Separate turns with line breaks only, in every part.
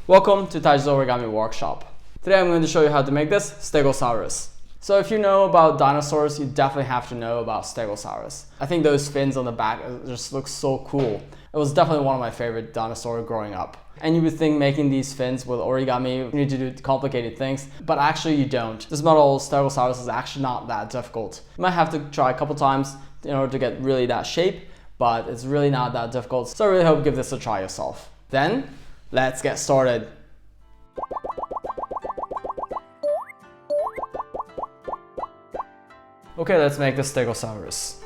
Welcome to Taiji's Origami Workshop. Today I'm going to show you how to make this Stegosaurus. So if you know about dinosaurs, you definitely have to know about Stegosaurus. I think those fins on the back just look so cool. It was definitely one of my favorite dinosaurs growing up. And you would think making these fins with origami, you need to do complicated things, but actually you don't. This model Stegosaurus is actually not that difficult. You might have to try a couple times in order to get really that shape, but it's really not that difficult. So I really hope you give this a try yourself. Then, let's get started. Okay, let's make the Stegosaurus.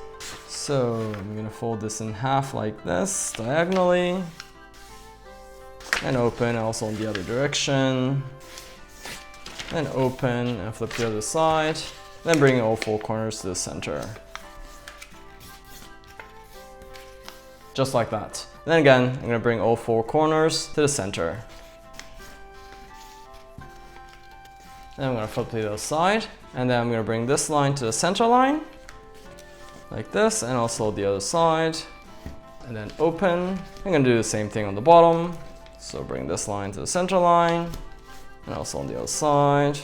So I'm gonna fold this in half like this, diagonally, and open also in the other direction, and open and flip the other side, then bring all four corners to the center. Just like that. And then again, I'm gonna bring all four corners to the center. Then I'm gonna flip to the other side, and then I'm gonna bring this line to the center line, like this, and also the other side, and then open. I'm gonna do the same thing on the bottom. So bring this line to the center line, and also on the other side,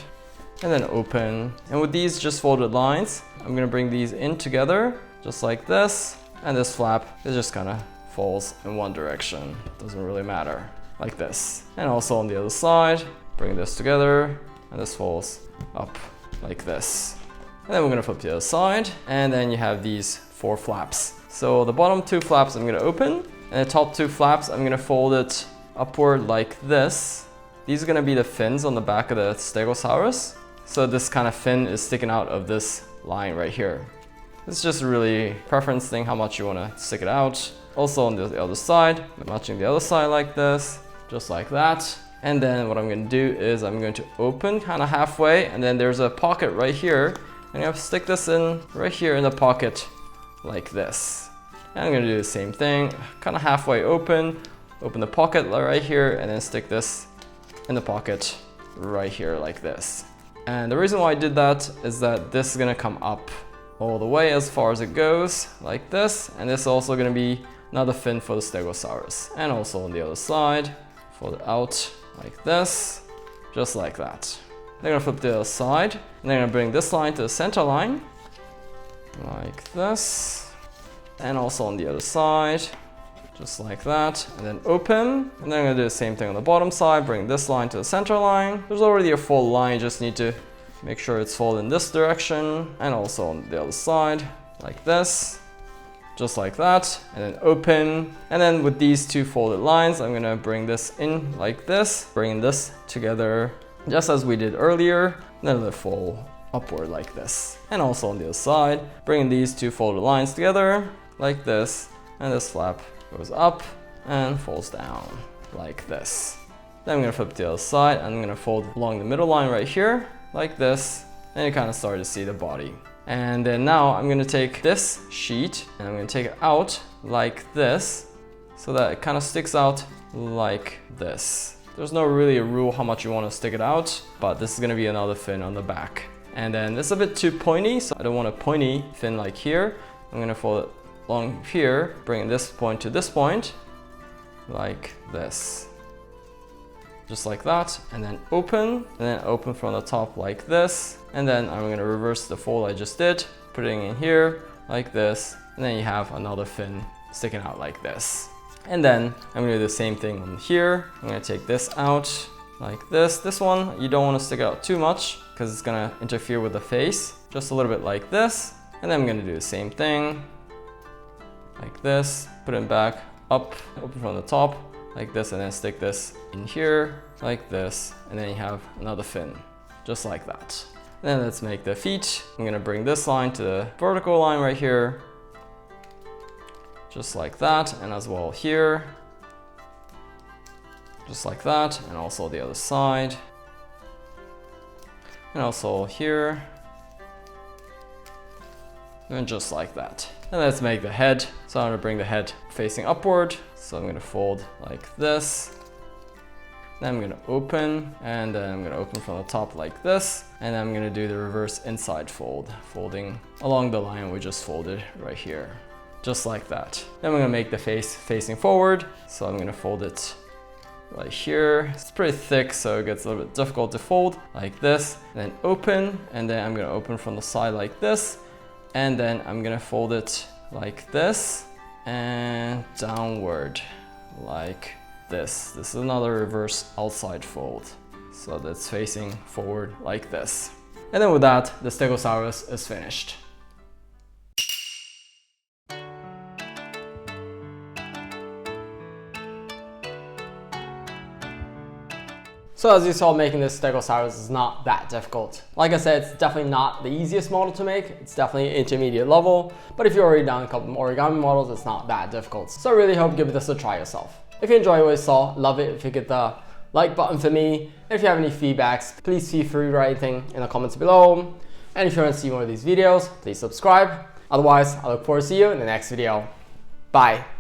and then open. And with these just folded lines, I'm gonna bring these in together, just like this, and this flap, it just kinda falls in one direction. Doesn't really matter, like this. And also on the other side, bring this together, and this falls up like this. And then we're gonna flip to the other side, and then you have these four flaps. So the bottom two flaps I'm gonna open, and the top two flaps I'm gonna fold it upward like this. These are gonna be the fins on the back of the Stegosaurus. So this kind of fin is sticking out of this line right here. It's just a really preference thing how much you wanna stick it out. Also on the other side, matching the other side like this, just like that. And then what I'm gonna do is I'm going to open kind of halfway, and then there's a pocket right here. And you have to stick this in right here in the pocket like this. And I'm gonna do the same thing, kind of halfway open the pocket right here, and then stick this in the pocket right here like this. And the reason why I did that is that this is gonna come up all the way as far as it goes, like this. And this is also gonna be another fin for the Stegosaurus. And also on the other side, fold it out like this, just like that. Then I'm gonna flip the other side, and then I'm gonna bring this line to the center line, like this. And also on the other side, just like that, and then open. And then I'm gonna do the same thing on the bottom side, bring this line to the center line. There's already a fold line, you just need to make sure it's folded in this direction, and also on the other side, like this, just like that, and then open. And then with these two folded lines, I'm gonna bring this in like this, bring this together, just as we did earlier, then they fold upward like this. And also on the other side, bringing these two folded lines together, like this, and this flap goes up and falls down like this. Then I'm gonna flip to the other side, and I'm gonna fold along the middle line right here, like this, and you kind of start to see the body. And then now I'm gonna take this sheet, and I'm gonna take it out like this, so that it kind of sticks out like this. There's no really a rule how much you want to stick it out, but this is gonna be another fin on the back. And then this is a bit too pointy, so I don't want a pointy fin like here. I'm gonna fold it along here, bring this point to this point, like this. Just like that, and then open from the top like this. And then I'm gonna reverse the fold I just did, putting in here like this, and then you have another fin sticking out like this. And then I'm gonna do the same thing on here. I'm gonna take this out like this. This one, you don't wanna stick out too much because it's gonna interfere with the face. Just a little bit like this. And then I'm gonna do the same thing, like this, put it back up, open from the top, like this, and then stick this in here, like this, and then you have another fin, just like that. Then let's make the feet. I'm gonna bring this line to the vertical line right here, just like that, and as well here, just like that, and also the other side, and also here, and just like that. And let's make the head. So I'm gonna bring the head facing upward. So I'm gonna fold like this. Then I'm gonna open, and then I'm gonna open from the top like this. And then I'm gonna do the reverse inside fold, folding along the line we just folded right here. Just like that. Then I'm gonna make the face facing forward. So I'm gonna fold it Like here, it's pretty thick, so it gets a little bit difficult to fold, like this, and then open, and then I'm gonna open from the side like this, and then I'm gonna fold it like this, and downward, like this. This is another reverse outside fold, so that's facing forward like this. And then with that, the Stegosaurus is finished. So as you saw, making this Stegosaurus is not that difficult. Like I said, it's definitely not the easiest model to make. It's definitely intermediate level, but if you've already done a couple of origami models, it's not that difficult. So I really hope you give this a try yourself. If you enjoyed what you saw, love it if you hit the like button for me. And if you have any feedbacks, please feel free to write anything in the comments below. And if you want to see more of these videos, please subscribe. Otherwise, I look forward to seeing you in the next video. Bye.